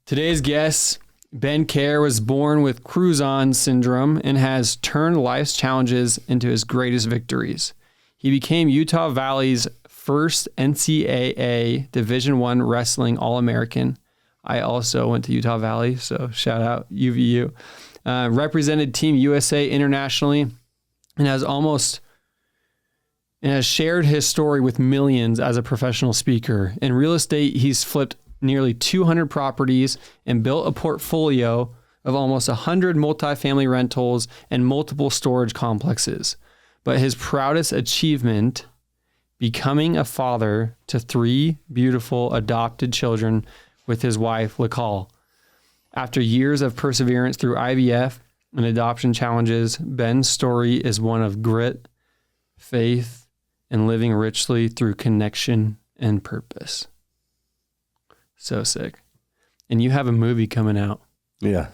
Today's guest, Ben Kjar, was born with Crouzon syndrome and has turned life's challenges into his greatest victories. He became Utah Valley's first NCAA Division I wrestling All-American. I also went to Utah Valley, so shout out UVU. Represented Team USA internationally and has shared his story with millions as a professional speaker. In real estate, he's flipped nearly 200 properties and built a portfolio of almost 100 multifamily rentals and multiple storage complexes. But his proudest achievement, becoming a father to 3 beautiful adopted children with his wife, LaCol. After years of perseverance through IVF and adoption challenges, Ben's story is one of grit, faith, and living richly through connection and purpose. So sick. And you have a movie coming out. Yeah.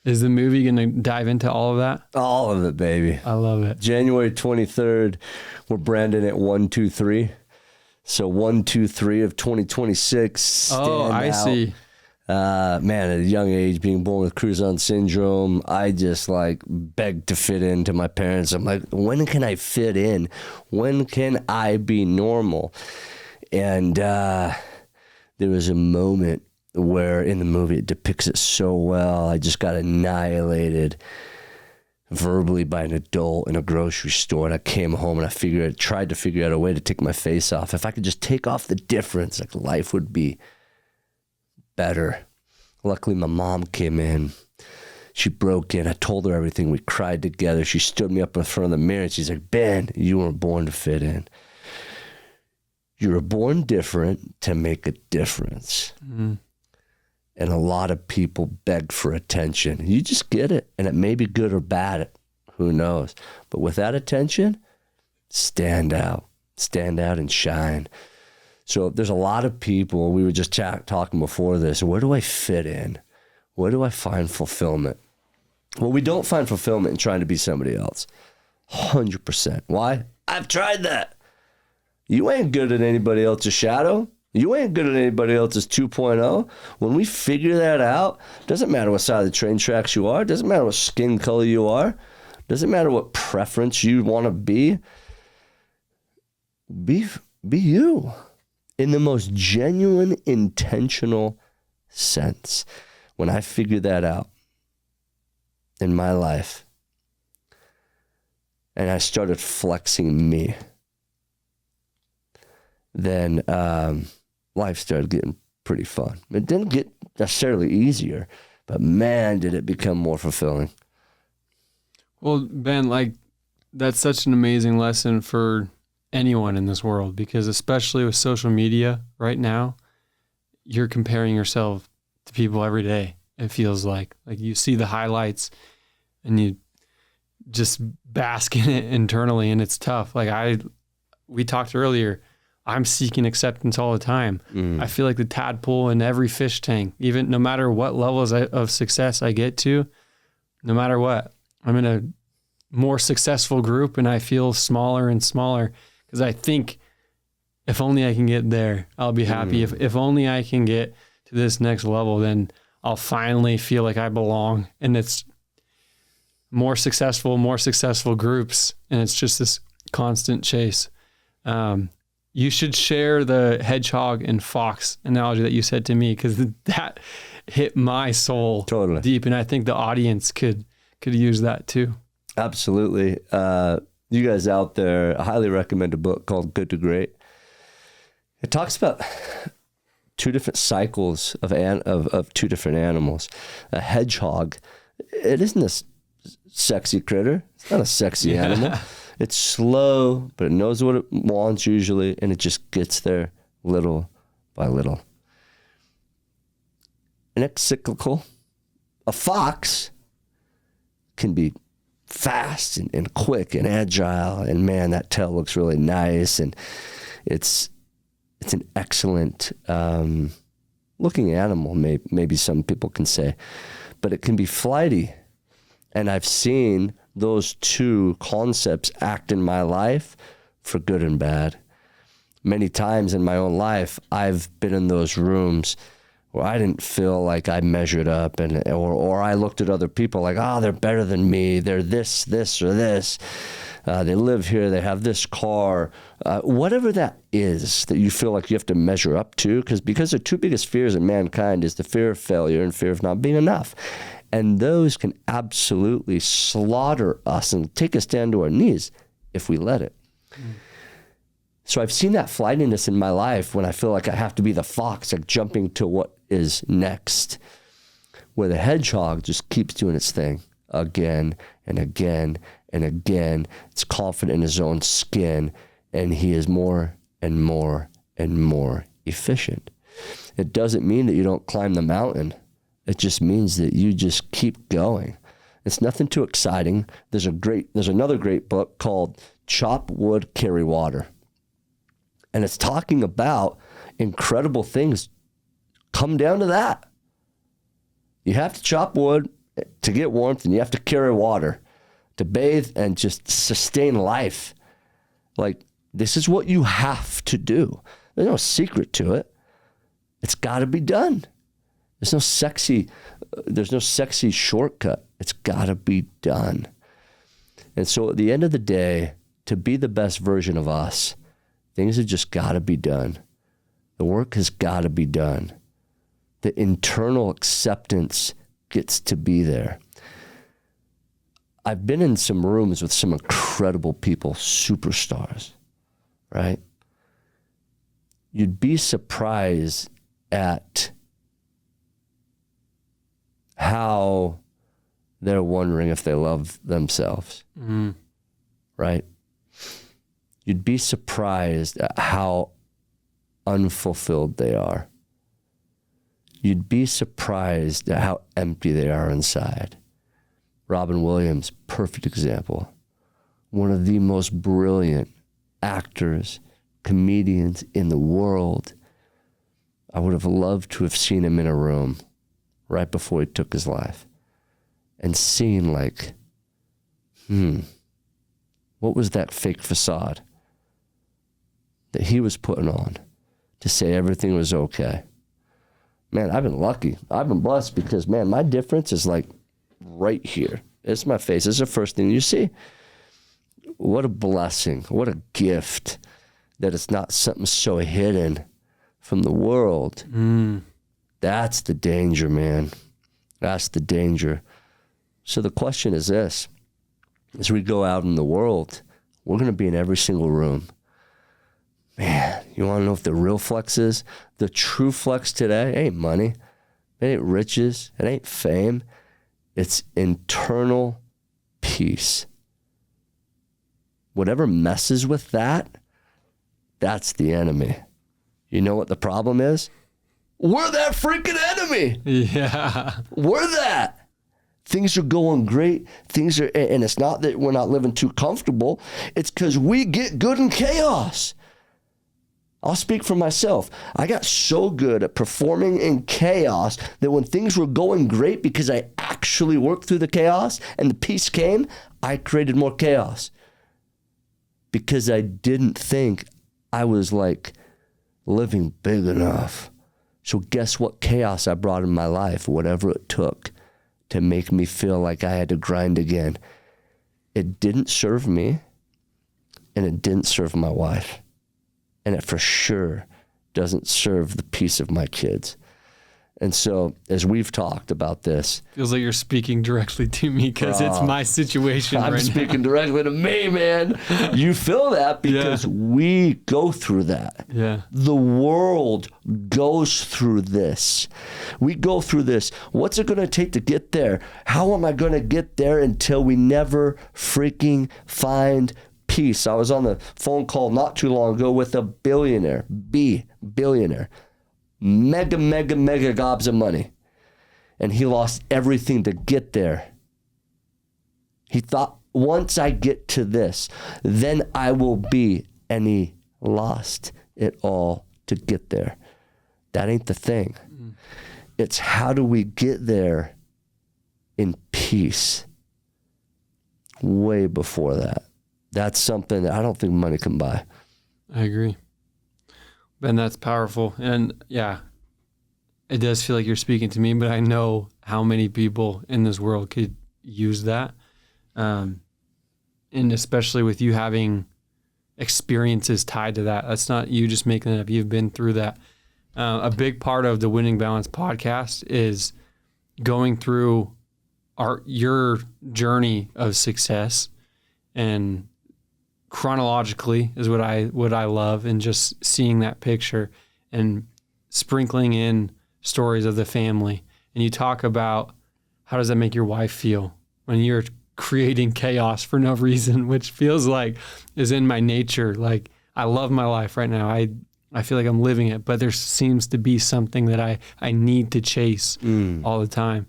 Is the movie going to dive into all of that? All of it, baby. I love it. January 23rd, we're branding it 123. So 123 of 2026. Oh, I see. Man, at a young age, being born with Crouzon syndrome, I just begged to fit into my parents. I'm like, when can I fit in? When can I be normal? And there was a moment where in the movie it depicts it so well. I just got annihilated verbally by an adult in a grocery store, and I came home and I tried to figure out a way to take my face off. If I could just take off the difference, life would be better. Luckily, my mom came in. She broke in. I told her everything. We cried together. She stood me up in front of the mirror and she's like, Ben, you weren't born to fit in. You were born different to make a difference. Mm-hmm. And a lot of people beg for attention. You just get it. And it may be good or bad. Who knows? But with that attention, stand out. Stand out and shine. So there's a lot of people, we were just talking before this, where do I fit in? Where do I find fulfillment? Well, we don't find fulfillment in trying to be somebody else. 100%. Why? I've tried that. You ain't good at anybody else's shadow. You ain't good at anybody else's 2.0. When we figure that out, doesn't matter what side of the train tracks you are, doesn't matter what skin color you are, doesn't matter what preference you want to be you in the most genuine, intentional sense. When I figured that out in my life and I started flexing me, then life started getting pretty fun. It didn't get necessarily easier, but man, did it become more fulfilling. Well, Ben, that's such an amazing lesson for anyone in this world, because especially with social media right now, you're comparing yourself to people every day. It feels like you see the highlights and you just bask in it internally, and it's tough. We talked earlier, I'm seeking acceptance all the time. I feel like the tadpole in every fish tank, even no matter what levels of success I get to, no matter what, I'm in a more successful group and I feel smaller and smaller because I think if only I can get there, I'll be happy. If only I can get to this next level, then I'll finally feel like I belong. And it's more successful groups. And it's just this constant chase. You should share the hedgehog and fox analogy that you said to me, because that hit my soul totally deep. And I think the audience could use that too. Absolutely. You guys out there, I highly recommend a book called Good to Great. It talks about 2 different cycles of 2 different animals. A hedgehog, it isn't a sexy critter. It's not a sexy animal. It's slow, but it knows what it wants usually, and it just gets there little by little. And it's cyclical. A fox can be fast and quick and agile, and man, that tail looks really nice, and it's an excellent looking animal, maybe some people can say, but it can be flighty. And I've seen those 2 concepts act in my life for good and bad. Many times in my own life, I've been in those rooms or I didn't feel like I measured up, or I looked at other people like, oh, they're better than me. They're this, or this. They live here. They have this car. Whatever that is that you feel like you have to measure up to, because the two biggest fears of mankind is the fear of failure and fear of not being enough. And those can absolutely slaughter us and take us down to our knees if we let it. So I've seen that flightiness in my life when I feel like I have to be the fox, like jumping to what is next, where the hedgehog just keeps doing its thing again and again and again. It's confident in his own skin, and he is more and more and more efficient. It doesn't mean that you don't climb the mountain. It just means that you just keep going. It's nothing too exciting. There's another great book called Chop Wood, Carry Water. And it's talking about incredible things come down to that. You have to chop wood to get warmth, and you have to carry water to bathe and just sustain life. Like, this is what you have to do. There's no secret to it. It's got to be done. There's no sexy shortcut. It's got to be done. And so at the end of the day, to be the best version of us, things have just got to be done. The work has got to be done. The internal acceptance gets to be there. I've been in some rooms with some incredible people, superstars, right? You'd be surprised at how they're wondering if they love themselves, right? You'd be surprised at how unfulfilled they are. You'd be surprised at how empty they are inside. Robin Williams, perfect example. One of the most brilliant actors, comedians in the world. I would have loved to have seen him in a room right before he took his life and seen like, what was that fake facade that he was putting on to say everything was okay? Man, I've been lucky. I've been blessed because, man, my difference is like right here. It's my face. It's the first thing you see. What a blessing. What a gift that it's not something so hidden from the world. That's the danger, man. That's the danger. So the question is this. As we go out in the world, we're going to be in every single room. Man, you want to know if the real flex is? The true flex today ain't money. It ain't riches. It ain't fame. It's internal peace. Whatever messes with that, that's the enemy. You know what the problem is? We're that freaking enemy. Yeah. We're that. Things are going great. And it's not that we're not living too comfortable. It's because we get good in chaos. I'll speak for myself. I got so good at performing in chaos that when things were going great, because I actually worked through the chaos and the peace came, I created more chaos. Because I didn't think I was like living big enough. So guess what chaos I brought in my life, whatever it took to make me feel like I had to grind again. It didn't serve me, and it didn't serve my wife. And it for sure doesn't serve the peace of my kids. And so as we've talked about this. Feels like you're speaking directly to me because it's my situation right now. I'm speaking directly to me, man. You feel that because we go through that. Yeah. The world goes through this. We go through this. What's it going to take to get there? How am I going to get there until we never freaking find peace? I was on the phone call not too long ago with a billionaire, billionaire, mega gobs of money. And he lost everything to get there. He thought, once I get to this, then I will be, and he lost it all to get there. That ain't the thing. It's how do we get there in peace way before that. That's something that I don't think money can buy. I agree. Ben, that's powerful. And yeah, it does feel like you're speaking to me, but I know how many people in this world could use that. And especially with you having experiences tied to that. That's not you just making it up. You've been through that. A big part of the Winning Balance podcast is going through your journey of success, and chronologically is what I love, and just seeing that picture and sprinkling in stories of the family. And you talk about how does that make your wife feel when you're creating chaos for no reason, which feels like is in my nature. Like, I love my life right now. I feel like I'm living it, but there seems to be something that I need to chase all the time.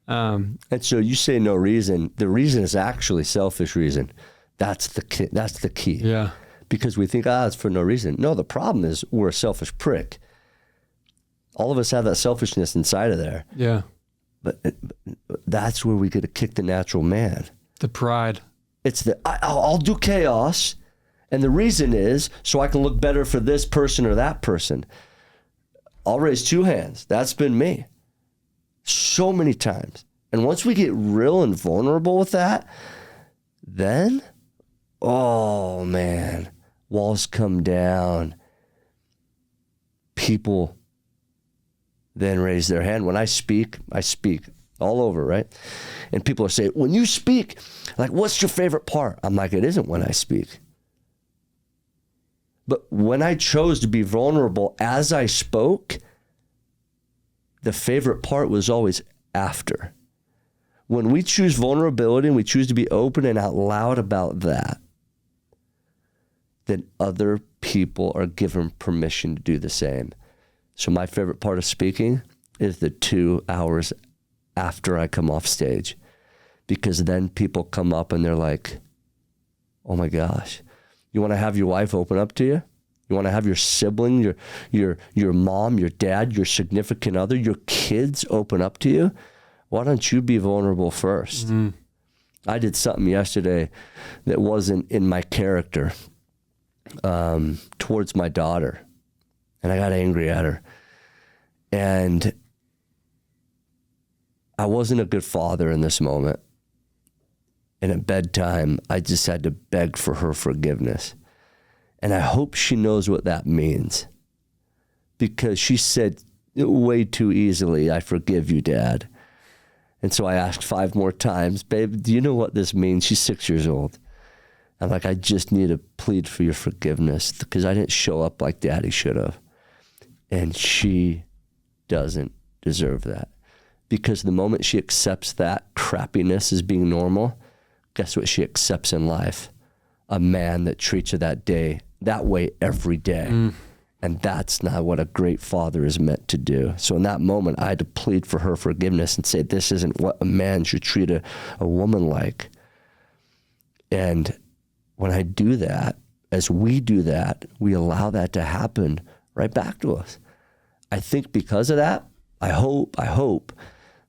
And so you say no reason. The reason is actually selfish reason. That's the key. Yeah. Because we think, it's for no reason. No, the problem is we're a selfish prick. All of us have that selfishness inside of there. Yeah. But that's where we get to kick the natural man. The pride. It's I'll do chaos. And the reason is so I can look better for this person or that person. I'll raise two hands. That's been me. So many times. And once we get real and vulnerable with that, then, oh man, walls come down. People then raise their hand. When I speak all over, right? And people are saying, when you speak, like, what's your favorite part? I'm like, it isn't when I speak. But when I chose to be vulnerable as I spoke, the favorite part was always after. When we choose vulnerability and we choose to be open and out loud about that, then other people are given permission to do the same. So my favorite part of speaking is the 2 hours after I come off stage, because then people come up and they're like, oh my gosh, you want to have your wife open up to you? You want to have your sibling, your mom, your dad, your significant other, your kids open up to you? Why don't you be vulnerable first? Mm-hmm. I did something yesterday that wasn't in my character towards my daughter, and I got angry at her. And I wasn't a good father in this moment. And at bedtime, I just had to beg for her forgiveness. And I hope she knows what that means, because she said way too easily, I forgive you, Dad. And so I asked 5 more times, babe, do you know what this means? She's 6 years old. I'm like, I just need to plead for your forgiveness because I didn't show up like Daddy should have. And she doesn't deserve that, because the moment she accepts that crappiness as being normal, guess what she accepts in life? A man that treats her that way every day. And that's not what a great father is meant to do. So in that moment, I had to plead for her forgiveness and say, this isn't what a man should treat a woman like. And when I do that, as we do that, we allow that to happen right back to us. I think because of that, I hope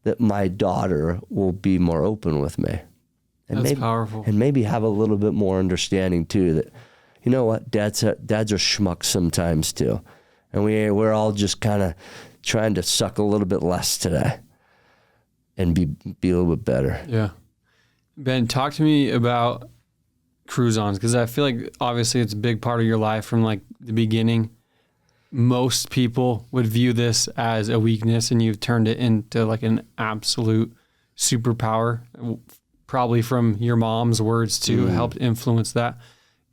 that my daughter will be more open with me. And that's powerful. And maybe have a little bit more understanding too, that, you know what, dads are schmucks sometimes too. And we're all just kind of trying to suck a little bit less today and be a little bit better. Yeah. Ben, talk to me about Crouzon, because I feel like obviously it's a big part of your life from like the beginning. Most people would view this as a weakness, and you've turned it into like an absolute superpower, probably from your mom's words too, helped influence that.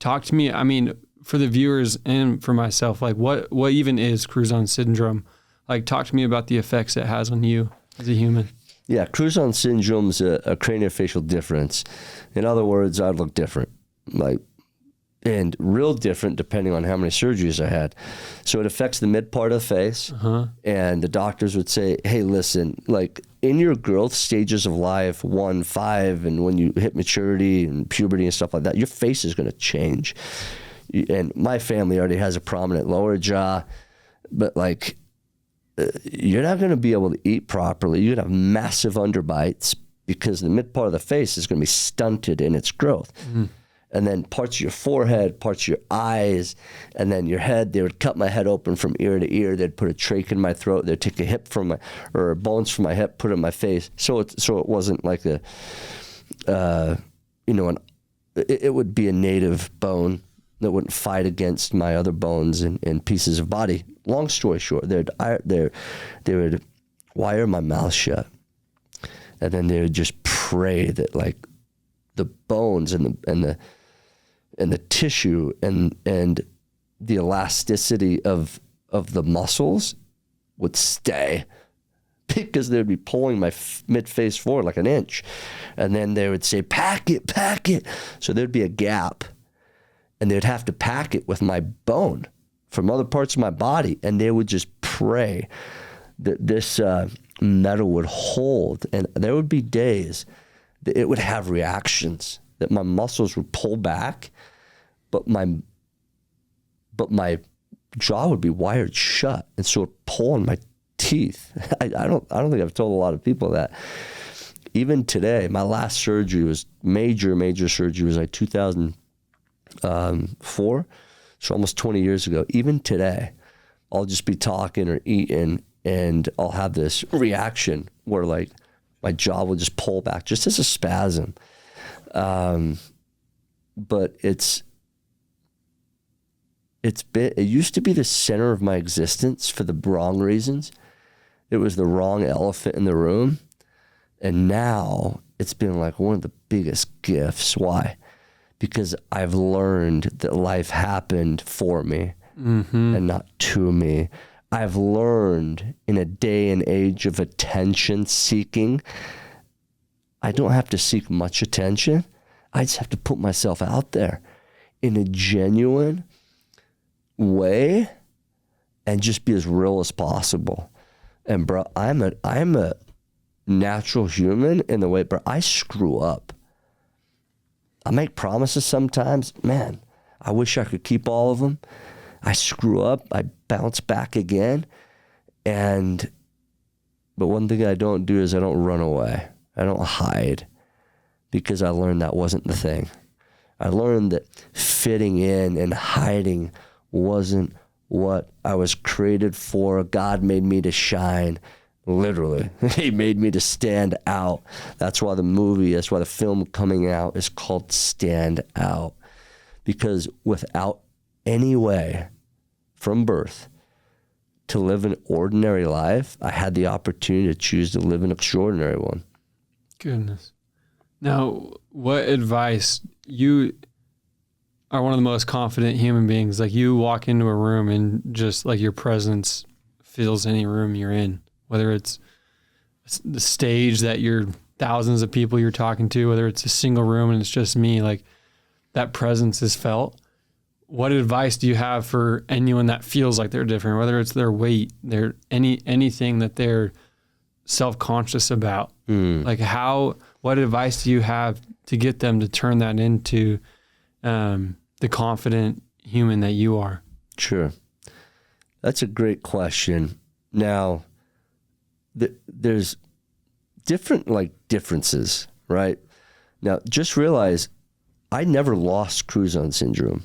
Talk to me, I mean, for the viewers and for myself, like what even is Crouzon syndrome? Like, talk to me about the effects it has on you as a human. Yeah, Crouzon syndrome is a craniofacial difference. In other words, I look different, and real different depending on how many surgeries I had. So it affects the mid part of the face, and the doctors would say, hey, listen, like in your growth stages of life, 1, 5, and when you hit maturity and puberty and stuff like that, your face is going to change. And my family already has a prominent lower jaw, but like you're not going to be able to eat properly. You're going to have massive underbites because the mid part of the face is going to be stunted in its growth. and then parts of your forehead, parts of your eyes, and then your head. They would cut my head open from ear to ear. They'd put a trach in my throat. They'd take a hip from my, or bones from my hip, put it in my face. So it wasn't like a, it would be a native bone that wouldn't fight against my other bones and pieces of body. Long story short, they would wire my mouth shut, and then they would just pray that like the bones and the tissue and the elasticity of the muscles would stay, because they'd be pulling my mid-face forward like an inch. And then they would say, pack it. So there'd be a gap, and they'd have to pack it with my bone from other parts of my body. And they would just pray that this metal would hold. And there would be days that it would have reactions, that my muscles would pull back, but my jaw would be wired shut. And so it would pull on my teeth. I don't think I've told a lot of people that. Even today, my last surgery was major surgery was like 2004, so almost 20 years ago. Even today, I'll just be talking or eating, and I'll have this reaction where like my jaw will just pull back, just as a spasm. But it used to be the center of my existence for the wrong reasons. It was the wrong elephant in the room. And now it's been like one of the biggest gifts. Why? Because I've learned that life happened for me and not to me. I've learned in a day and age of attention seeking, I don't have to seek much attention. I just have to put myself out there in a genuine way and just be as real as possible. And bro, I'm a natural human in the way, bro, I screw up. I make promises sometimes. Man, I wish I could keep all of them. I screw up. I bounce back again. But one thing I don't do is I don't run away. I don't hide, because I learned that wasn't the thing. I learned that fitting in and hiding wasn't what I was created for. God made me to shine. Literally. He made me to stand out. That's why the film coming out is called Stand Out. Because without any way from birth to live an ordinary life, I had the opportunity to choose to live an extraordinary one. Goodness. Now, what advice, you are one of the most confident human beings. Like, you walk into a room and just like your presence fills any room you're in, whether it's the stage that you're thousands of people you're talking to, whether it's a single room and it's just me, like that presence is felt. What advice do you have for anyone that feels like they're different, whether it's their weight, their anything that they're self-conscious about? Like what advice do you have to get them to turn that into the confident human that you are? Sure. That's a great question. Now, there's different differences, right? Now, just realize I never lost Crouzon syndrome.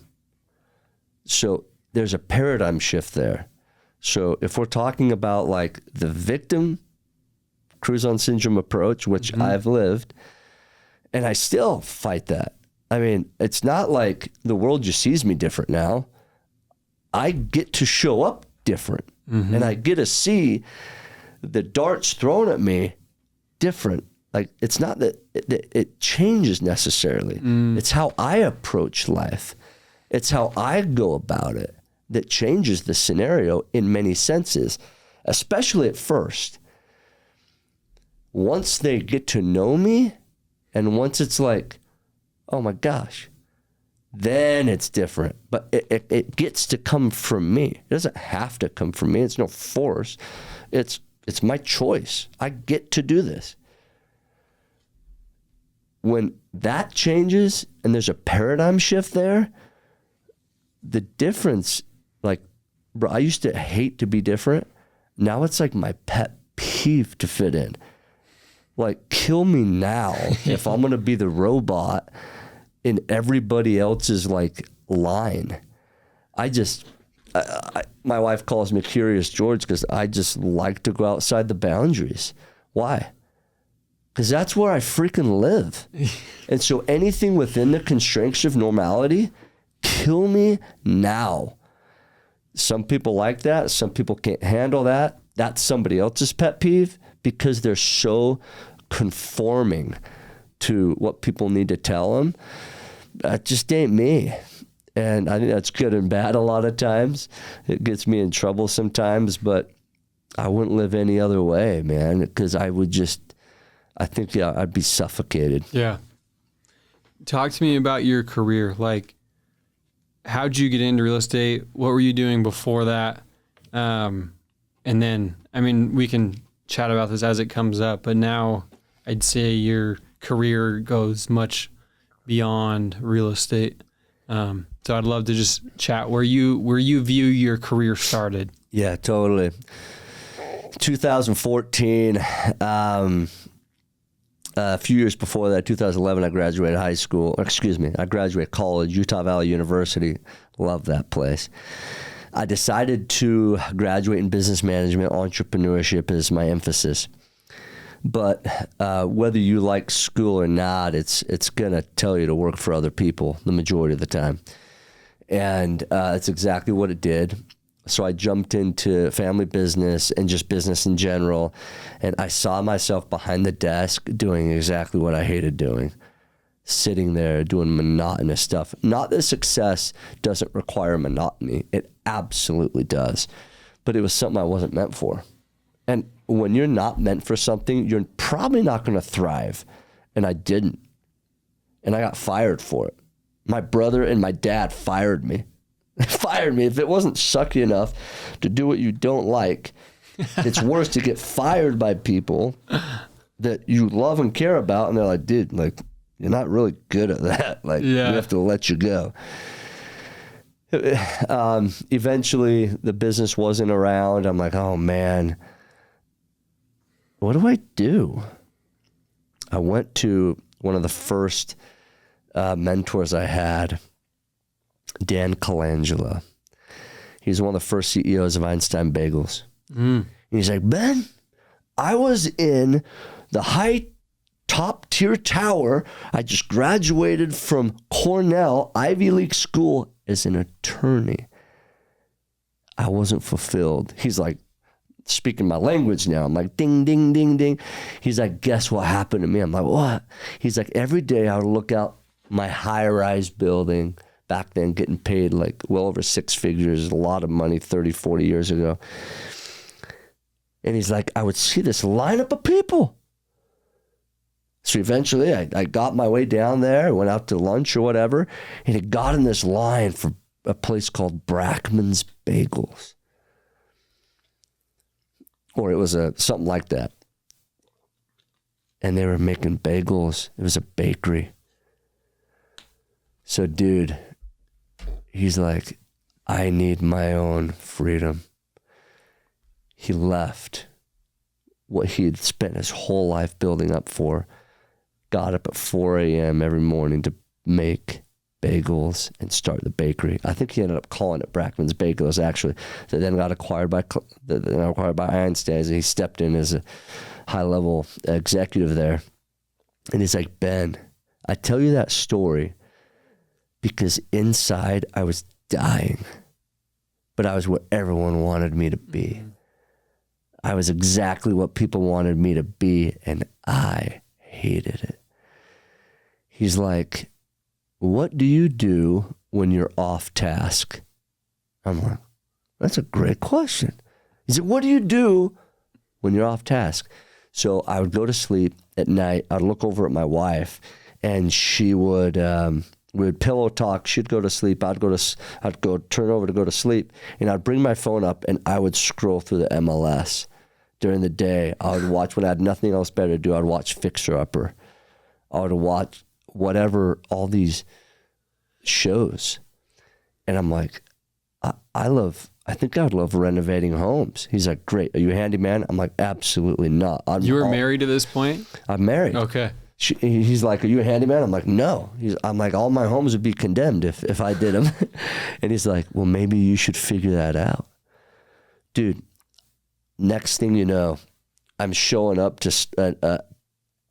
So there's a paradigm shift there. So if we're talking about like the victim Crouzon syndrome approach, which I've lived, and I still fight that. I mean, it's not like the world just sees me different now. I get to show up different, and I get to see the darts thrown at me different. Like, it's not that it changes necessarily. It's how I approach life. It's how I go about it that changes the scenario in many senses, especially at first. Once they get to know me, and once it's like, oh my gosh, then it's different. But it gets to come from me. It doesn't have to come from me. It's no force. It's my choice. I get to do this. When that changes and there's a paradigm shift there, the difference, like, bro, I used to hate to be different. Now it's like my pet peeve to fit in. Like, kill me now if I'm going to be the robot in everybody else's like line. My wife calls me Curious George because I just like to go outside the boundaries. Why? Because that's where I freaking live. And so anything within the constraints of normality, kill me now. Some people like that. Some people can't handle that. That's somebody else's pet peeve because they're so conforming to what people need to tell them. That just ain't me. And I think that's good and bad a lot of times. It gets me in trouble sometimes, but I wouldn't live any other way, man, because I'd be suffocated. Yeah. Talk to me about your career. Like, how'd you get into real estate? What were you doing before that? And then, I mean, we can chat about this as it comes up, but now I'd say your career goes much beyond real estate. So I'd love to just chat where you view your career started. Yeah, totally. 2014, a few years before that, 2011, I graduated I graduated college, Utah Valley University. Love that place. I decided to graduate in business management. Entrepreneurship is my emphasis. But whether you like school or not, it's going to tell you to work for other people the majority of the time. And it's exactly what it did. So I jumped into family business and just business in general. And I saw myself behind the desk doing exactly what I hated doing. Sitting there doing monotonous stuff. Not that success doesn't require monotony. It absolutely does. But it was something I wasn't meant for. And when you're not meant for something, you're probably not going to thrive. And I didn't. And I got fired for it. My brother and my dad fired me. Fired me. If it wasn't sucky enough to do what you don't like, it's worse to get fired by people that you love and care about. And they're like, dude, like, you're not really good at that. Like, we have to let you go. Eventually, the business wasn't around. I'm like, oh, man, what do I do? I went to one of the first mentors I had, Dan Colangelo. He's one of the first CEOs of Einstein Bagels. And he's like, Ben, I was in the top tier tower. I just graduated from Cornell, Ivy League school, as an attorney. I wasn't fulfilled. He's like, speaking my language now. I'm like, ding, ding, ding, ding. He's like, guess what happened to me? I'm like, what? He's like, every day I would look out my high-rise building, back then getting paid like well over six figures, a lot of money 30, 40 years ago. And he's like, I would see this lineup of people. So eventually I got my way down there, went out to lunch or whatever, and it got in this line for a place called Brackman's Bagels. Or it was something like that. And they were making bagels. It was a bakery. So, dude, he's like, I need my own freedom. He left what he had spent his whole life building up for, got up at 4 a.m. every morning to make bagels and start the bakery. I think he ended up calling it Brackman's Bagels, actually. That then got acquired by Einstein, and he stepped in as a high-level executive there. And he's like, Ben, I tell you that story because inside I was dying, but I was where everyone wanted me to be. I was exactly what people wanted me to be, and I hated it. He's like, what do you do when you're off task? I'm like, that's a great question. He said, what do you do when you're off task? So I would go to sleep at night. I'd look over at my wife, and she would, we would pillow talk. She'd go to sleep. I'd go turn over to go to sleep, and I'd bring my phone up, and I would scroll through the MLS. During the day, I would watch, when I had nothing else better to do, I'd watch Fixer Upper. I would watch whatever, all these shows. And I'm like, I think I would love renovating homes. He's like, great. Are you a handyman? I'm like, absolutely not. You were married at this point? I'm married. Okay. He's like, are you a handyman? I'm like, no. I'm like, all my homes would be condemned if I did them. And he's like, well, maybe you should figure that out. Dude, next thing you know, I'm showing up to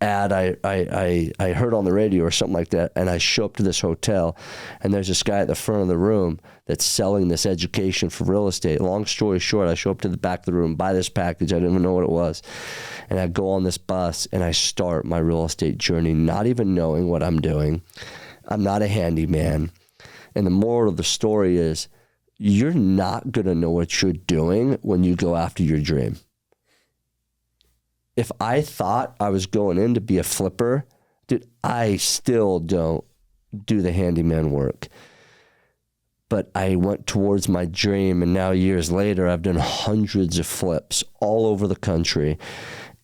ad I heard on the radio or something like that, and I show up to this hotel, and there's this guy at the front of the room that's selling this education for real estate. Long story short, I show up to the back of the room, buy this package, I didn't even know what it was, and I go on this bus and I start my real estate journey, not even knowing what I'm doing. I'm not a handyman. And the moral of the story is, you're not gonna know what you're doing when you go after your dream. If I thought I was going in to be a flipper, dude, I still don't do the handyman work. But I went towards my dream, and now years later, I've done hundreds of flips all over the country.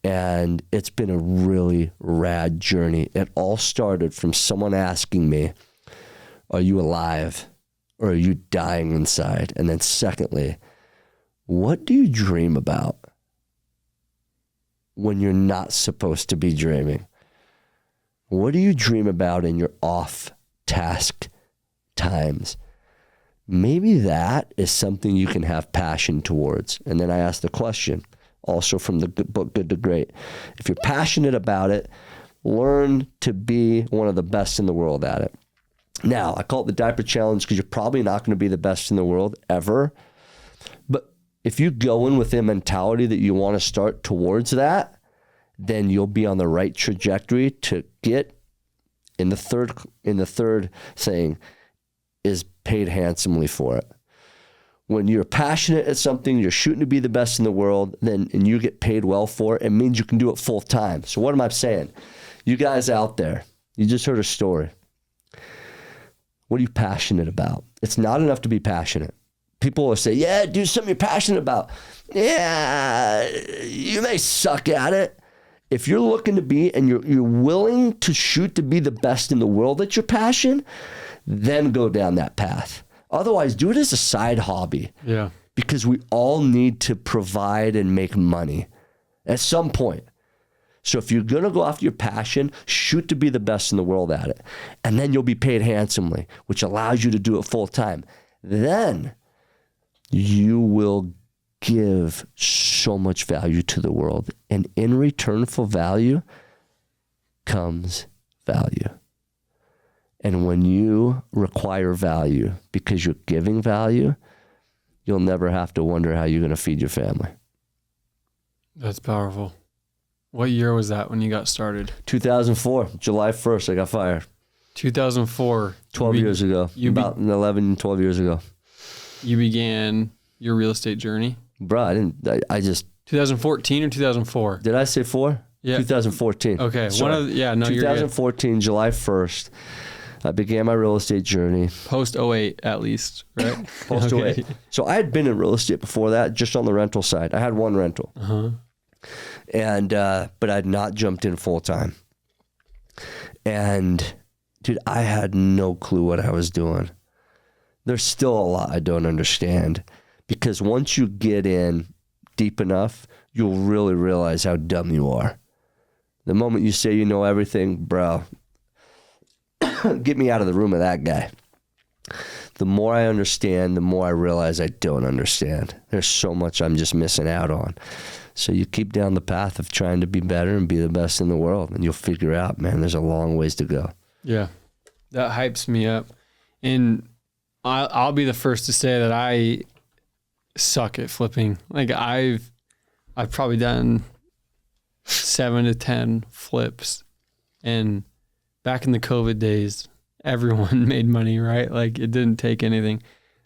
And it's been a really rad journey. It all started from someone asking me, are you alive or are you dying inside? And then secondly, what do you dream about when you're not supposed to be dreaming? What do you dream about in your off-task times? Maybe that is something you can have passion towards. And then I asked the question, also from the book Good to Great. If you're passionate about it, learn to be one of the best in the world at it. Now, I call it the diaper challenge because you're probably not going to be the best in the world ever. But if you go in with a mentality that you want to start towards that, then you'll be on the right trajectory to get in the third thing is paid handsomely for it. When you're passionate at something, you're shooting to be the best in the world, and you get paid well for it, it means you can do it full time. So what am I saying? You guys out there, you just heard a story. What are you passionate about? It's not enough to be passionate. People will say, yeah, do something you're passionate about. Yeah, you may suck at it. If you're looking to be, and you're willing to shoot to be the best in the world at your passion, then go down that path. Otherwise, do it as a side hobby. Yeah. Because we all need to provide and make money at some point. So if you're going to go after your passion, shoot to be the best in the world at it. And then you'll be paid handsomely, which allows you to do it full time. Then you will give so much value to the world. And in return for value comes value. And when you require value because you're giving value, you'll never have to wonder how you're going to feed your family. That's powerful. What year was that when you got started? 2004, July 1st, I got fired. 2004. 12 years ago. About 11, 12 years ago. You began your real estate journey? Bro, I just... 2014 or 2004? Did I say 4? Yeah. 2014. Okay. Sorry. 2014, July 1st. I began my real estate journey. Post 08 at least, right? Post 08. So I had been in real estate before that, just on the rental side. I had one rental. Uh-huh. And, but I'd not jumped in full time. And dude, I had no clue what I was doing. There's still a lot I don't understand, because once you get in deep enough, you'll really realize how dumb you are. The moment you say you know everything, bro, get me out of the room with that guy. The more I understand, the more I realize I don't understand. There's so much I'm just missing out on. So you keep down the path of trying to be better and be the best in the world, and you'll figure out, man, there's a long ways to go. Yeah, that hypes me up. And I'll be the first to say that I suck at flipping. Like I've probably done 7 to 10 flips, and back in the COVID days, everyone made money, right? Like it didn't take anything.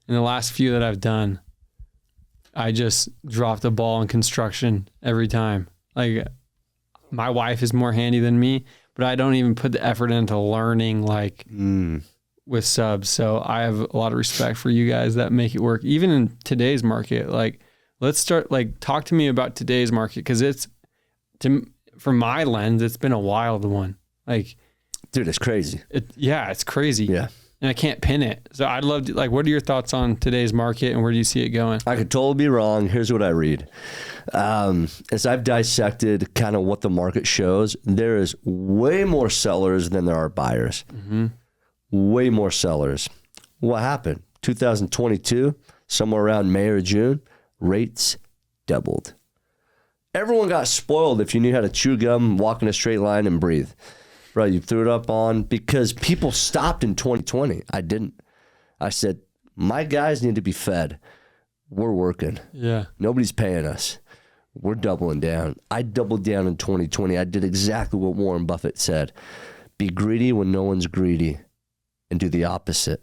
And the last few that I've done, I just dropped the ball in construction every time. Like my wife is more handy than me, but I don't even put the effort into learning like with subs. So I have a lot of respect for you guys that make it work. Even in today's market, like let's start, like talk to me about today's market. Cause from my lens, it's been a wild one. Like, dude, it's crazy. It's crazy. Yeah. and I can't pin it. So I'd love to, like, what are your thoughts on today's market and where do you see it going? I could totally be wrong. Here's what I read. As I've dissected kind of what the market shows, there is way more sellers than there are buyers. Mm-hmm. Way more sellers. What happened? 2022, somewhere around May or June, rates doubled. Everyone got spoiled if you knew how to chew gum, walk in a straight line, and breathe. Right, you threw it up on because people stopped in 2020. I didn't. I said, my guys need to be fed. We're working. Yeah. Nobody's paying us. We're doubling down. I doubled down in 2020. I did exactly what Warren Buffett said. Be greedy when no one's greedy and do the opposite.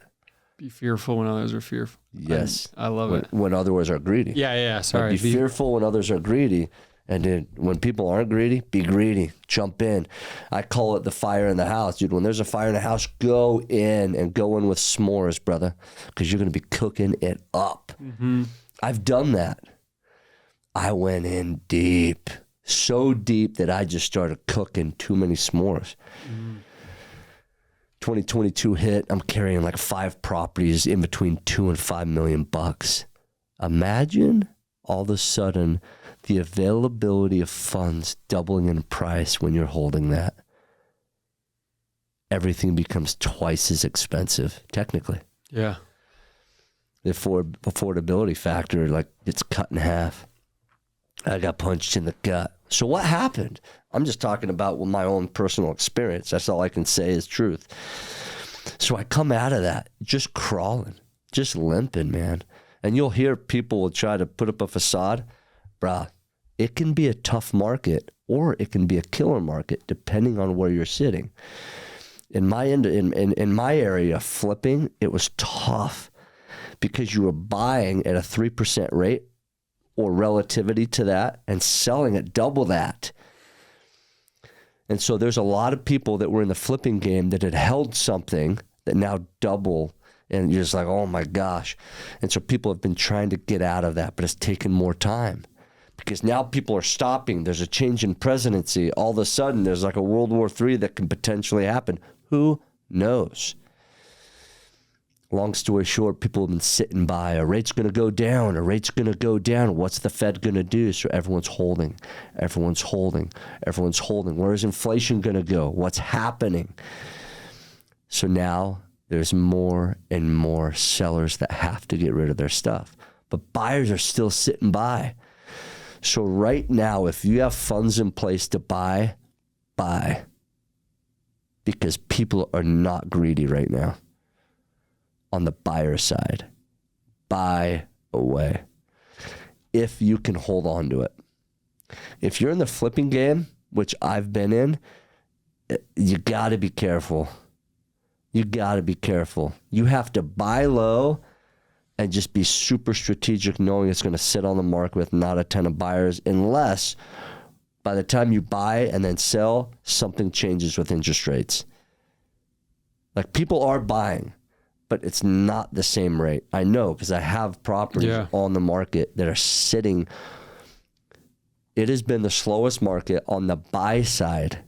Be fearful when others are fearful. Yes. I love it. When others are greedy. Yeah, sorry. Be fearful when others are greedy. And then when people aren't greedy, be greedy. Jump in. I call it the fire in the house. Dude, when there's a fire in the house, go in and go in with s'mores, brother, because you're going to be cooking it up. Mm-hmm. I've done that. I went in deep, so deep that I just started cooking too many s'mores. 2022 hit. I'm carrying like 5 properties in between $2 and $5 million bucks. Imagine all of a sudden the availability of funds doubling in price when you're holding that. Everything becomes twice as expensive, technically. Yeah. The affordability factor, like, it's cut in half. I got punched in the gut. So what happened? I'm just talking about my own personal experience. That's all I can say is truth. So I come out of that just crawling, just limping, man. And you'll hear people will try to put up a facade. Bruh, it can be a tough market or it can be a killer market depending on where you're sitting. In my area, flipping, it was tough because you were buying at a 3% rate or relativity to that and selling at double that. And so there's a lot of people that were in the flipping game that had held something that now double, and you're just like, oh my gosh. And so people have been trying to get out of that, but it's taken more time because now people are stopping. There's a change in presidency. All of a sudden, there's like a World War III that can potentially happen. Who knows? Long story short, people have been sitting by. A rate's going to go down. A rate's going to go down. What's the Fed going to do? So everyone's holding. Everyone's holding. Everyone's holding. Where's inflation going to go? What's happening? So now there's more and more sellers that have to get rid of their stuff. But buyers are still sitting by. So right now, if you have funds in place to buy, buy. Because people are not greedy right now. On the buyer side, buy away if you can hold on to it. If you're in the flipping game, which I've been in, you got to be careful. You got to be careful. You have to buy low and just be super strategic, knowing it's going to sit on the market with not a ton of buyers, unless by the time you buy and then sell, something changes with interest rates. Like, people are buying, but it's not the same rate. I know, because I have properties on the market that are sitting. It has been the slowest market on the buy side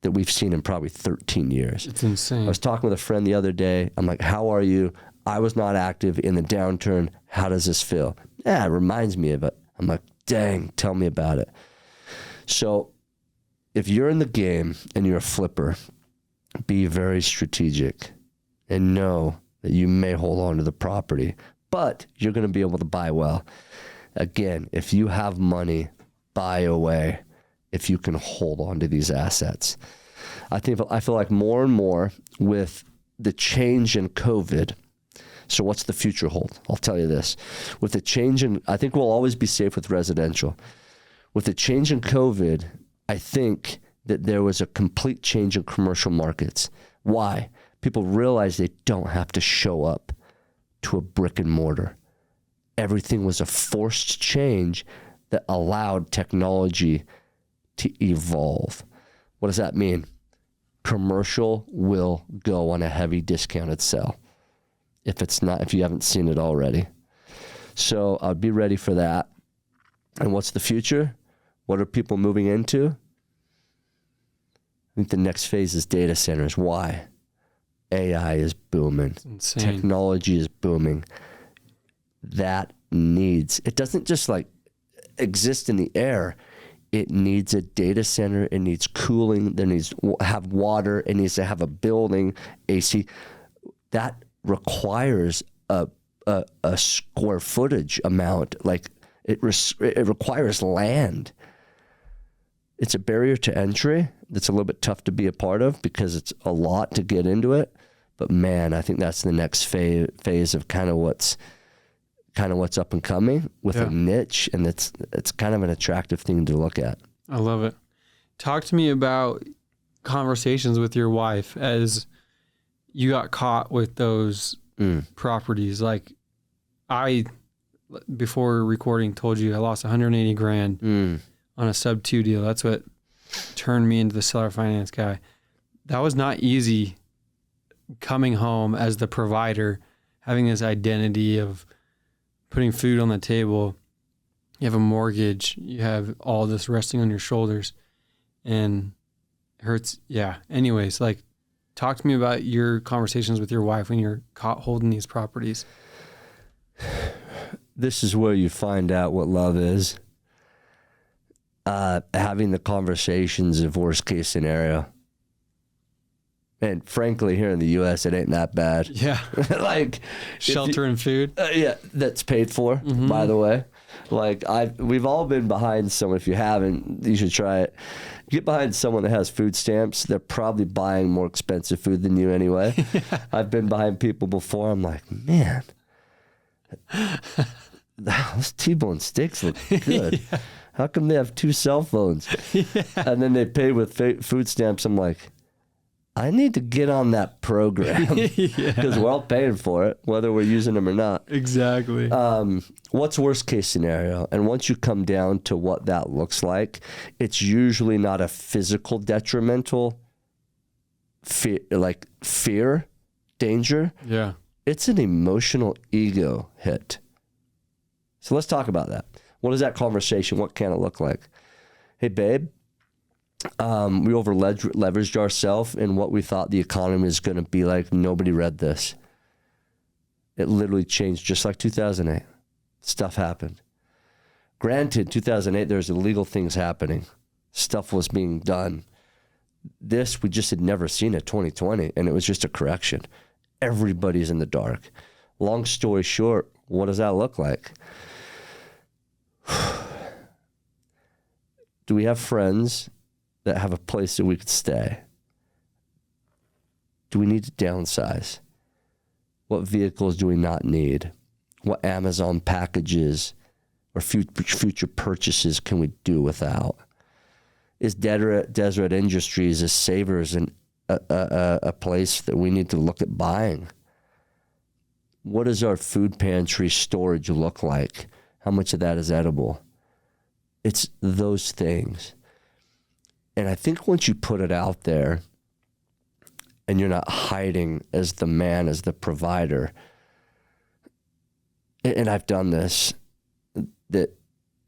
that we've seen in probably 13 years. It's insane. I was talking with a friend the other day. I'm like, how are you? I was not active in the downturn. How does this feel? Yeah, it reminds me of it. I'm like, dang, tell me about it. So if you're in the game and you're a flipper, be very strategic and know that you may hold on to the property, but you're going to be able to buy well. Again, if you have money, buy away if you can hold on to these assets. I feel like more and more with the change in COVID. So what's the future hold? I'll tell you this. With the change in, I think we'll always be safe with residential. With the change in COVID, I think that there was a complete change in commercial markets. Why? People realize they don't have to show up to a brick and mortar. Everything was a forced change that allowed technology to evolve. What does that mean? Commercial will go on a heavy discounted sale if you haven't seen it already. So I'd be ready for that. And what's the future? What are people moving into? I think the next phase is data centers. Why? AI is booming. It's insane. Technology is booming. It doesn't just like exist in the air. It needs a data center. It needs cooling. There needs to have water. It needs to have a building, AC. That requires a square footage amount. Like it requires land. It's a barrier to entry that's a little bit tough to be a part of because it's a lot to get into it. But man, I think that's the next phase of kind of what's up and coming with a niche, and it's kind of an attractive thing to look at. I love it. Talk to me about conversations with your wife as you got caught with those properties. Like before recording, told you I lost 180 grand on a sub 2 deal. That's what turned me into the seller finance guy. That was not easy coming home as the provider, having this identity of putting food on the table. You have a mortgage, you have all this resting on your shoulders, and it hurts. Yeah. Anyways, like, talk to me about your conversations with your wife when you're caught holding these properties. This is where you find out what love is. Having the conversations of worst case scenario. And frankly, here in the U.S., it ain't that bad. Yeah. Like shelter and food. Yeah, that's paid for, by the way. Like we've all been behind someone. If you haven't, you should try it. Get behind someone that has food stamps. They're probably buying more expensive food than you anyway. Yeah. I've been behind people before. I'm like, man, those T-bone steaks look good. Yeah. How come they have 2 cell phones? Yeah. And then they pay with food stamps. I'm like, I need to get on that program because we're all paying for it, whether we're using them or not. Exactly. What's worst case scenario? And once you come down to what that looks like, it's usually not a physical detrimental fear, danger. Yeah. It's an emotional ego hit. So let's talk about that. What is that conversation? What can it look like? Hey, babe. We over leveraged ourselves in what we thought the economy was going to be like. Nobody read this. It literally changed just like 2008. Stuff happened. Granted, 2008, there's illegal things happening. Stuff was being done. This, we just had never seen it, 2020, and it was just a correction. Everybody's in the dark. Long story short, what does that look like? Do we have friends that have a place that we could stay? Do we need to downsize? What vehicles do we not need? What Amazon packages or future purchases can we do without? Is Deseret Industries, is Savers a place that we need to look at buying? What does our food pantry storage look like? How much of that is edible? It's those things. And I think once you put it out there and you're not hiding as the man, as the provider, and I've done this, that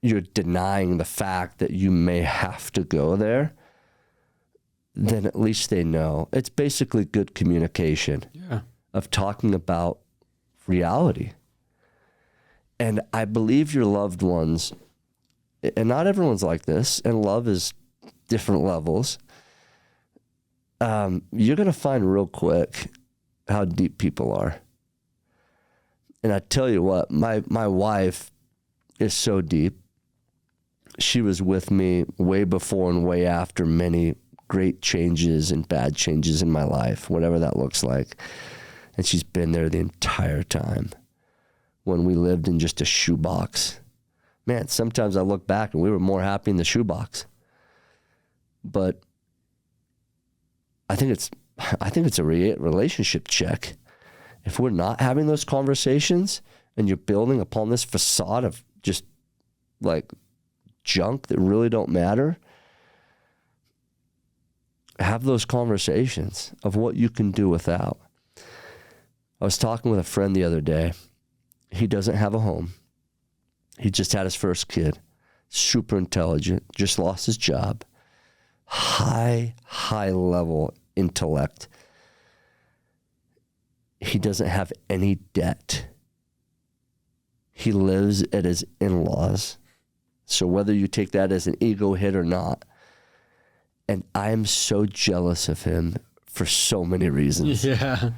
you're denying the fact that you may have to go there, then at least they know. It's basically good communication of talking about reality. And I believe your loved ones, and not everyone's like this, and love is different levels. You're going to find real quick how deep people are. And I tell you what, my wife is so deep. She was with me way before and way after many great changes and bad changes in my life, whatever that looks like. And she's been there the entire time when we lived in just a shoebox. Man, sometimes I look back and we were more happy in the shoebox. But I think it's a relationship check. If we're not having those conversations and you're building upon this facade of just like junk that really don't matter, have those conversations of what you can do without. I was talking with a friend the other day. He doesn't have a home. He just had his first kid. Super intelligent. Just lost his job. High level intellect. He doesn't have any debt. He lives at his in-laws. So whether you take that as an ego hit or not, and I'm so jealous of him for so many reasons. Yeah.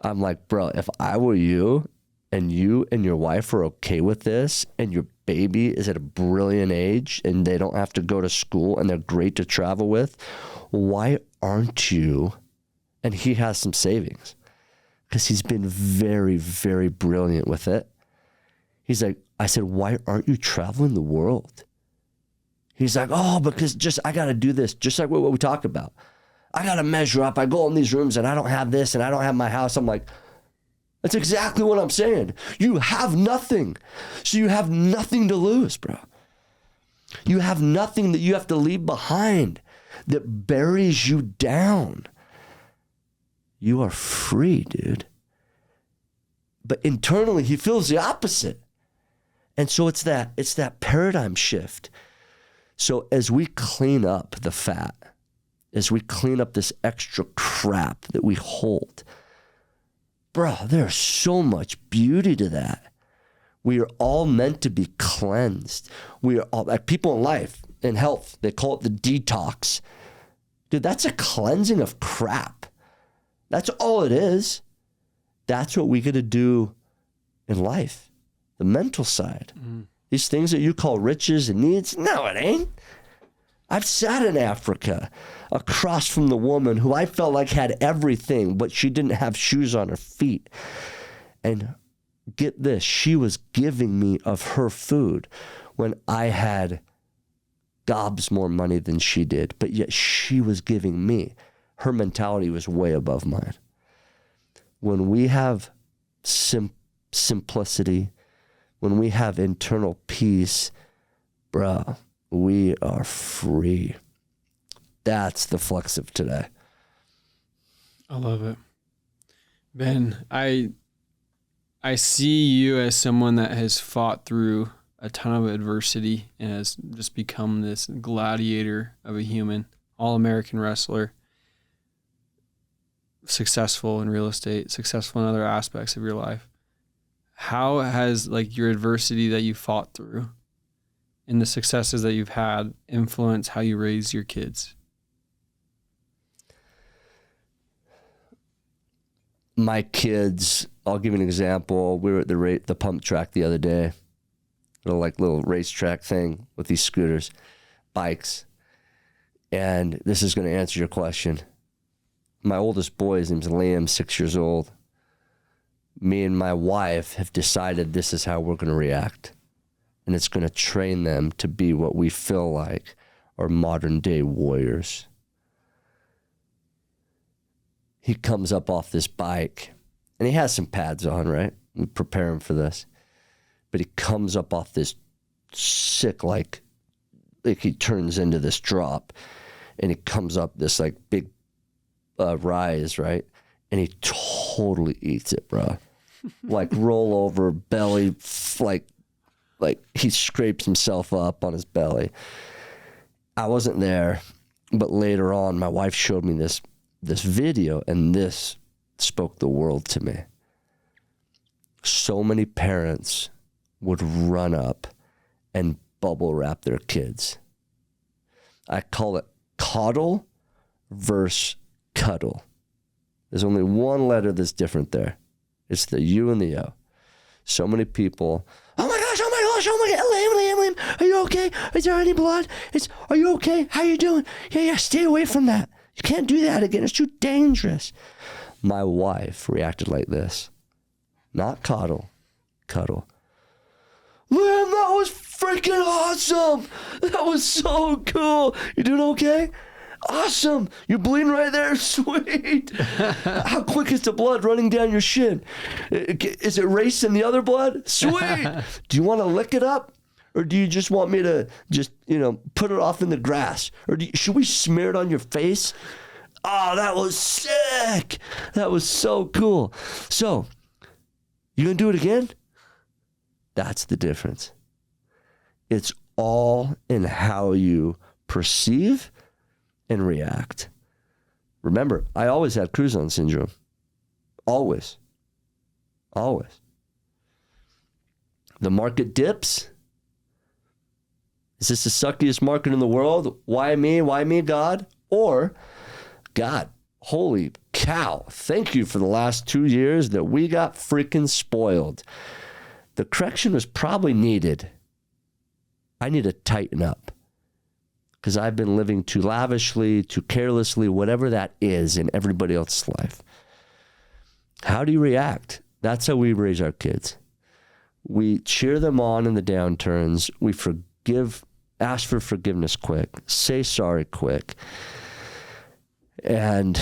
I'm like, bro, if I were you and your wife are okay with this and your baby is at a brilliant age and they don't have to go to school and they're great to travel with, why aren't you? And he has some savings because he's been very, very brilliant with it. He's like, I said, why aren't you traveling the world? He's like, oh, because I got to do this, just like what we talked about. I got to measure up. I go in these rooms and I don't have this and I don't have my house. I'm like, that's exactly what I'm saying. You have nothing. So you have nothing to lose, bro. You have nothing that you have to leave behind that buries you down. You are free, dude. But internally, he feels the opposite. And so it's that paradigm shift. So as we clean up the fat, as we clean up this extra crap that we hold, bro, there's so much beauty to that. We are all meant to be cleansed. We are all, like people in life, in health, they call it the detox. Dude, that's a cleansing of crap. That's all it is. That's what we got to do in life, the mental side. These things that you call riches and needs, no, it ain't. I've sat in Africa across from the woman who I felt like had everything, but she didn't have shoes on her feet. And get this, she was giving me of her food when I had gobs more money than she did, but yet she was giving me. Her mentality was way above mine. When we have simplicity, when we have internal peace, bruh, we are free. That's the flex of today. I love it. Ben, I see you as someone that has fought through a ton of adversity and has just become this gladiator of a human, all-American wrestler, successful in real estate, successful in other aspects of your life. How has like your adversity that you fought through and the successes that you've had influenced how you raise your kids? My kids, I'll give you an example. We were at the pump track the other day, little racetrack thing with these scooters, bikes. And this is going to answer your question. My oldest boy, his name's Liam, 6 years old. Me and my wife have decided this is how we're going to react. And it's going to train them to be what we feel like are modern day warriors. He comes up off this bike and he has some pads on, right? We prepare him for this. But he comes up off this sick, like he turns into this drop and he comes up this like big rise, right? And he totally eats it, bro. Like roll over, belly, like he scrapes himself up on his belly. I wasn't there, but later on, my wife showed me this video, and this spoke the world to me. So many parents would run up and bubble wrap their kids. I call it coddle versus cuddle. There's only one letter that's different there. It's the U and the O. So many people, oh my gosh, Liam, are you okay? Is there any blood? Are you okay? How you doing? Yeah, stay away from that. You can't do that again. It's too dangerous. My wife reacted like this. Not coddle, cuddle. Liam, that was freaking awesome. That was so cool. You doing okay? Awesome. You're bleeding right there? Sweet. How quick is the blood running down your shin? Is it racing the other blood? Sweet. Do you want to lick it up? Or do you just want me to put it off in the grass? Or should we smear it on your face? Oh, that was sick. That was so cool. So, you going to do it again? That's the difference. It's all in how you perceive and react. Remember, I always had Crouzon syndrome. Always. Always. The market dips. Is this the suckiest market in the world? Why me? Why me, God? Or, God, holy cow, thank you for the last 2 years that we got freaking spoiled. The correction was probably needed. I need to tighten up because I've been living too lavishly, too carelessly, whatever that is in everybody else's life. How do you react? That's how we raise our kids. We cheer them on in the downturns. We forgive, ask for forgiveness quick, say sorry quick. And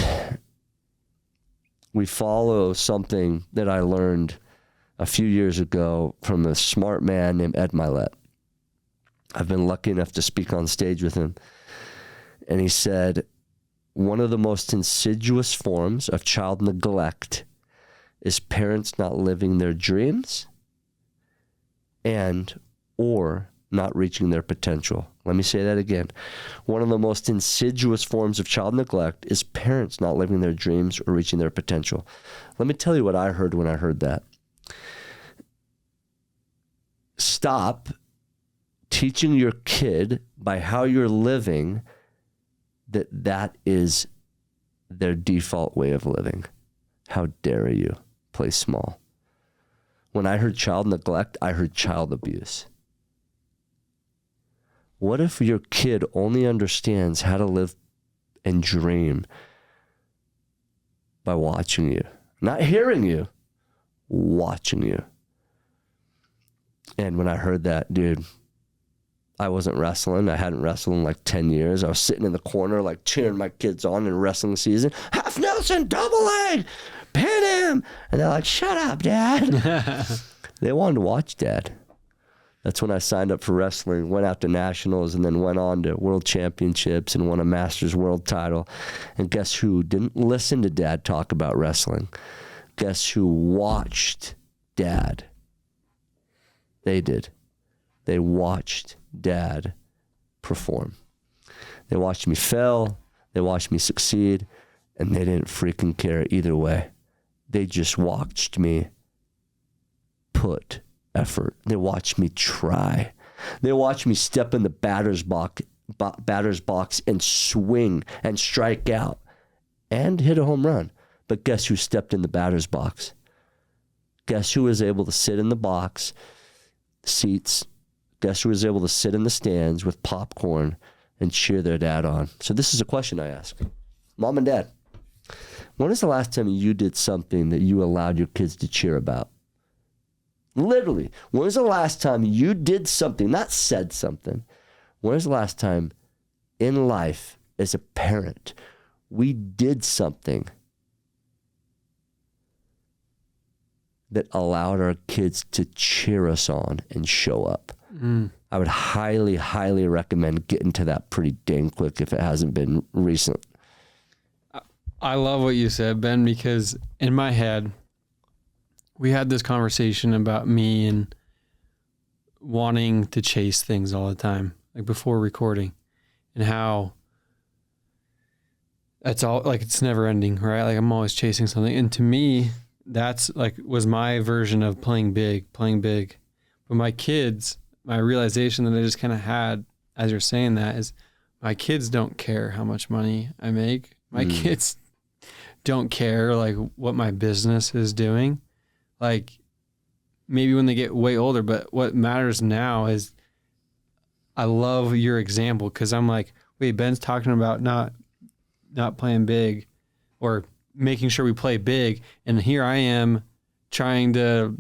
we follow something that I learned a few years ago from a smart man named Ed Milet. I've been lucky enough to speak on stage with him. And he said, one of the most insidious forms of child neglect is parents not living their dreams and or not reaching their potential. Let me say that again. One of the most insidious forms of child neglect is parents not living their dreams or reaching their potential. Let me tell you what I heard when I heard that. Stop teaching your kid by how you're living that is their default way of living. How dare you play small? When I heard child neglect, I heard child abuse. What if your kid only understands how to live and dream by watching you? Not hearing you, watching you. And when I heard that, dude, I wasn't wrestling. I hadn't wrestled in like 10 years. I was sitting in the corner like cheering my kids on in wrestling season. Half Nelson, double leg, pin him. And they're like, shut up, Dad. They wanted to watch Dad. That's when I signed up for wrestling, went out to nationals, and then went on to world championships and won a Masters world title. And guess who didn't listen to Dad talk about wrestling? Guess who watched Dad? They did. They watched Dad perform. They watched me fail. They watched me succeed. And they didn't freaking care either way. They just watched me put effort. They watched me try. They watched me step in the batter's box and swing and strike out and hit a home run. But guess who stepped in the batter's box? Guess who was able to sit in the box, seats? Guess who was able to sit in the stands with popcorn and cheer their dad on? So this is a question I ask. Mom and Dad, when was the last time you did something that you allowed your kids to cheer about? Literally, when was the last time you did something, not said something? When was the last time in life as a parent we did something that allowed our kids to cheer us on and show up? I would highly, highly recommend getting to that pretty dang quick if it hasn't been recent. I love what you said, Ben, because in my head, we had this conversation about me and wanting to chase things all the time, like before recording, and how that's all, like it's never ending, right? Like I'm always chasing something. And to me, that's like was my version of playing big. But my kids, my realization that I just kind of had as you're saying that is my kids don't care how much money I make. My kids don't care like what my business is doing. Like maybe when they get way older, but what matters now is I love your example because I'm like, wait, Ben's talking about not playing big or making sure we play big. And here I am trying to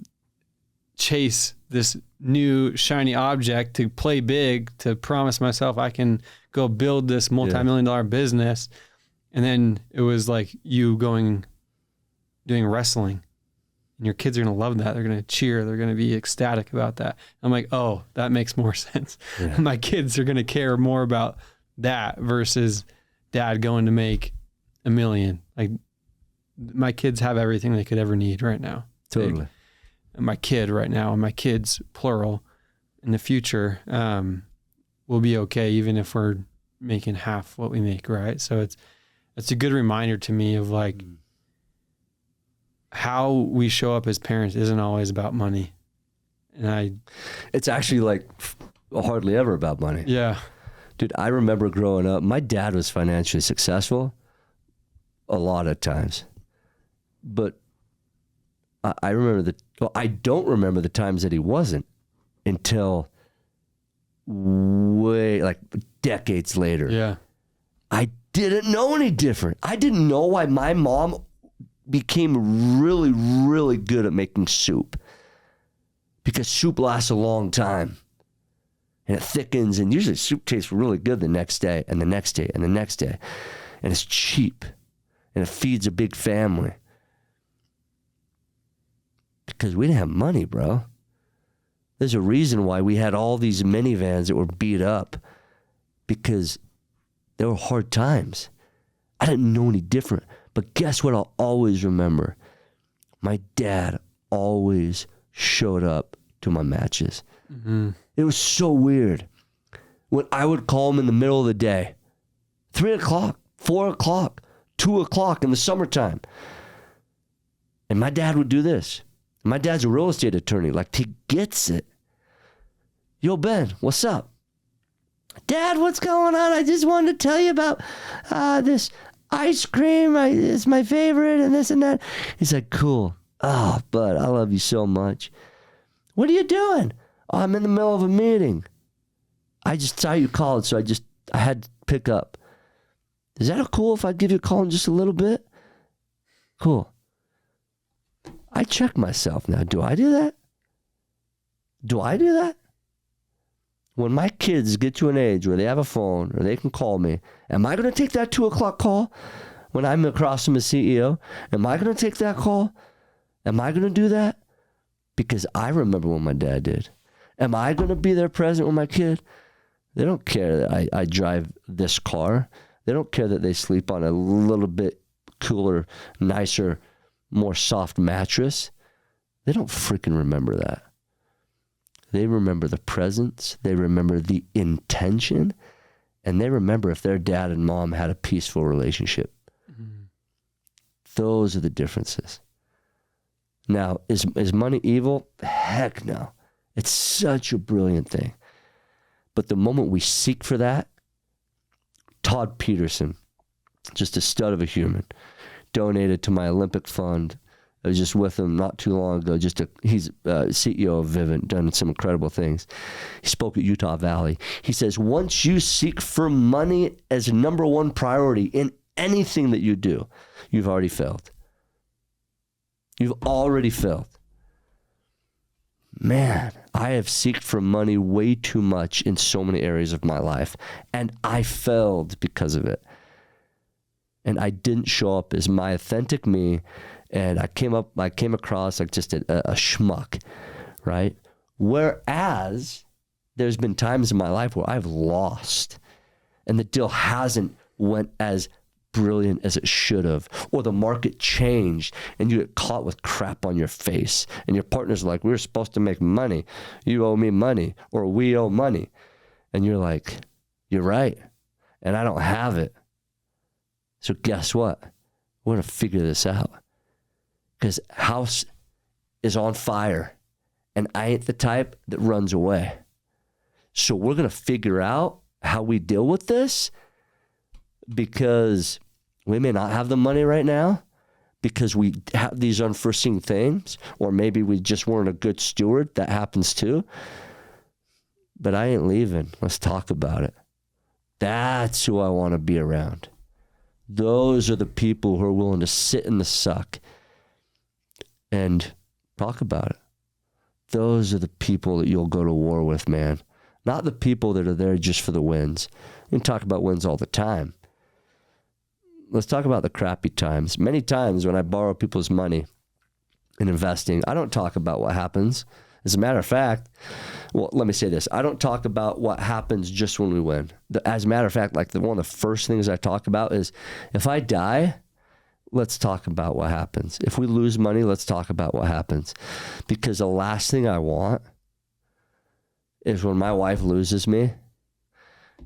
chase this new shiny object to play big, to promise myself I can go build this multi-million-dollar business. And then it was like you doing wrestling. And your kids are going to love that. They're going to cheer. They're going to be ecstatic about that. I'm like, oh, that makes more sense. Yeah. My kids are going to care more about that versus Dad going to make $1 million. Like my kids have everything they could ever need right now. Totally. And my kid right now, and my kids, plural, in the future, will be okay even if we're making half what we make, right? So it's a good reminder to me of like, how we show up as parents isn't always about money. And it's actually like hardly ever about money. Yeah. Dude, I remember growing up, my dad was financially successful a lot of times. But I don't remember the times that he wasn't until way, like decades later. Yeah. I didn't know any different. I didn't know why my mom became really, really good at making soup. Because soup lasts a long time. And it thickens, and usually soup tastes really good the next day, and the next day, and the next day. And it's cheap. And it feeds a big family. Because we didn't have money, bro. There's a reason why we had all these minivans that were beat up. Because there were hard times. I didn't know any different. But guess what I'll always remember? My dad always showed up to my matches. Mm-hmm. It was so weird. When I would call him in the middle of the day, 3 o'clock, 4 o'clock, 2 o'clock in the summertime. And my dad would do this. My dad's a real estate attorney. Like, he gets it. Yo, Ben, what's up? Dad, what's going on? I just wanted to tell you about this ice cream. It's my favorite and this and that. He's like, cool. Oh, bud, I love you so much. What are you doing? Oh, I'm in the middle of a meeting. I just saw you called, so I had to pick up. Is that cool if I give you a call in just a little bit? Cool. I check myself now. Do I do that? Do I do that? When my kids get to an age where they have a phone or they can call me, am I going to take that 2 o'clock call when I'm across from a CEO? Am I going to take that call? Am I going to do that? Because I remember when my dad did. Am I going to be there present with my kid? They don't care that I drive this car. They don't care that they sleep on a little bit cooler, nicer, more soft mattress. They don't freaking remember that. They remember the presence. They remember the intention. And they remember if their dad and mom had a peaceful relationship. Mm-hmm. Those are the differences. Now, is money evil? Heck no. It's such a brilliant thing. But the moment we seek for that, Todd Peterson, just a stud of a human, donated to my Olympic fund. I was just with him not too long ago. He's CEO of Vivint, done some incredible things. He spoke at Utah Valley. He says, once you seek for money as a number one priority in anything that you do, you've already failed. You've already failed. Man, I have sought for money way too much in so many areas of my life, and I failed because of it. And I didn't show up as my authentic me, and I came across like just a schmuck, right? Whereas there's been times in my life where I've lost, and the deal hasn't went as brilliant as it should have, or the market changed and you get caught with crap on your face and your partner's like, we were supposed to make money, you owe me money, or we owe money, and you're like, you're right, and I don't have it. So guess what? We're gonna figure this out, because house is on fire and I ain't the type that runs away. So we're gonna figure out how we deal with this, because we may not have the money right now because we have these unforeseen things, or maybe we just weren't a good steward. That happens too. But I ain't leaving. Let's talk about it. That's who I want to be around. Those are the people who are willing to sit in the suck and talk about it. Those are the people that you'll go to war with, man. Not the people that are there just for the wins. We can talk about wins all the time. Let's talk about the crappy times. Many times when I borrow people's money in investing, I don't talk about what happens. As a matter of fact, well, let me say this. I don't talk about what happens just when we win. As a matter of fact, like one of the first things I talk about is, if I die, let's talk about what happens. If we lose money, let's talk about what happens. Because the last thing I want is when my wife loses me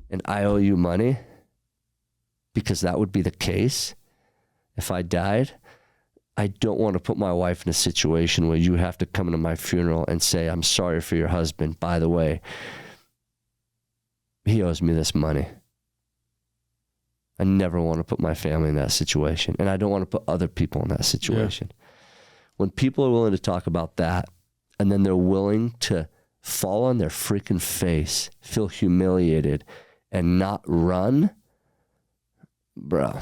and I owe you money, because that would be the case if I died. I don't want to put my wife in a situation where you have to come to my funeral and say, I'm sorry for your husband. By the way, he owes me this money. I never want to put my family in that situation. And I don't want to put other people in that situation. Yeah. When people are willing to talk about that, and then they're willing to fall on their freaking face, feel humiliated, and not run, bro,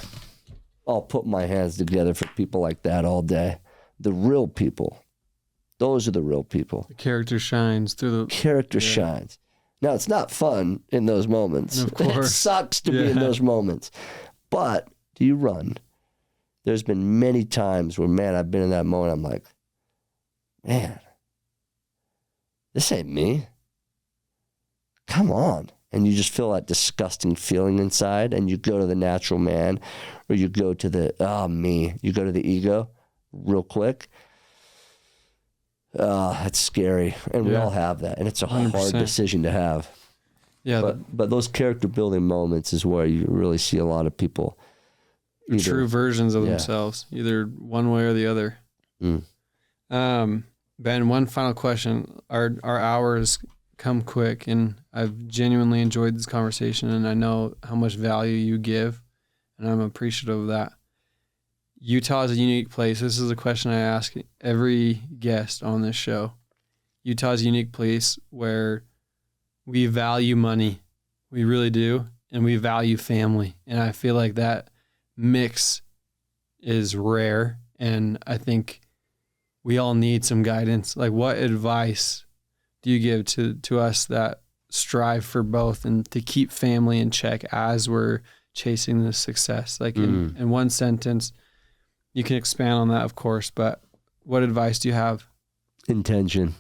I'll put my hands together for people like that all day. The real people. Those are the real people. The character shines through the... Character shines. Now, it's not fun in those moments. Of course. It sucks to be in those moments. But do you run? There's been many times where, man, I've been in that moment. I'm like, man, this ain't me. Come on. And you just feel that disgusting feeling inside, and you go to the natural man, or you go to the, me. You go to the ego real quick. It's scary. And we all have that. And it's a 100%. Hard decision to have. Yeah. But those character building moments is where you really see a lot of people. True versions of themselves, either one way or the other. Ben, one final question. Our hours come quick, and I've genuinely enjoyed this conversation, and I know how much value you give, and I'm appreciative of that. Utah is a unique place. This is a question I ask every guest on this show. Utah is a unique place where we value money. We really do. And we value family. And I feel like that mix is rare. And I think we all need some guidance. Like, what advice do you give to us that strive for both and to keep family in check as we're chasing this success? Like in one sentence, you can expand on that, of course, but what advice do you have? Intention.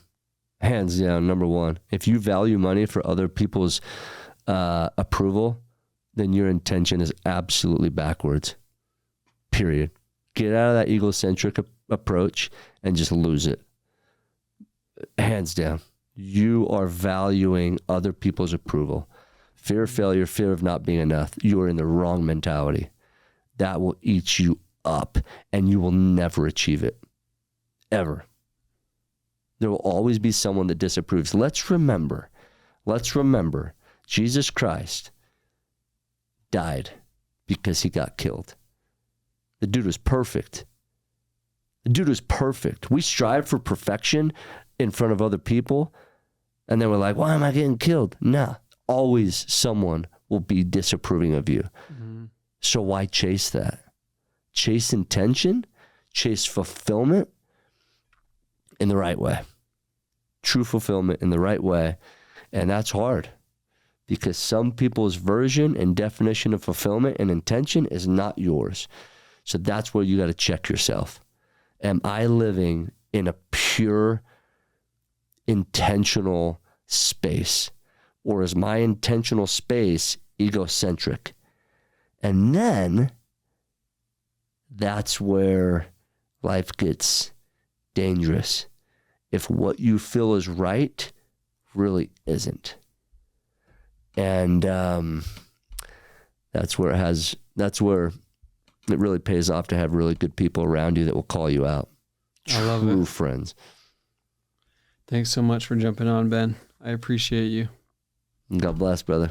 Hands down, number one. If you value money for other people's approval, then your intention is absolutely backwards. Period. Get out of that egocentric approach and just lose it. Hands down. You are valuing other people's approval. Fear of failure, fear of not being enough. You are in the wrong mentality. That will eat you up, and you will never achieve it. Ever. There will always be someone that disapproves. Let's remember, Jesus Christ died because he got killed. The dude was perfect. We strive for perfection in front of other people, and then we're like, why am I getting killed? Nah, always someone will be disapproving of you. Mm-hmm. So why chase that? Chase intention, chase fulfillment in the right way. True fulfillment in the right way. And that's hard because some people's version and definition of fulfillment and intention is not yours. So that's where you got to check yourself. Am I living in a pure, intentional space? Or is my intentional space egocentric? And then that's where life gets dangerous. If what you feel is right really isn't. And that's where it really pays off to have really good people around you that will call you out. I love it. True friends. Thanks so much for jumping on, Ben. I appreciate you. God bless, brother.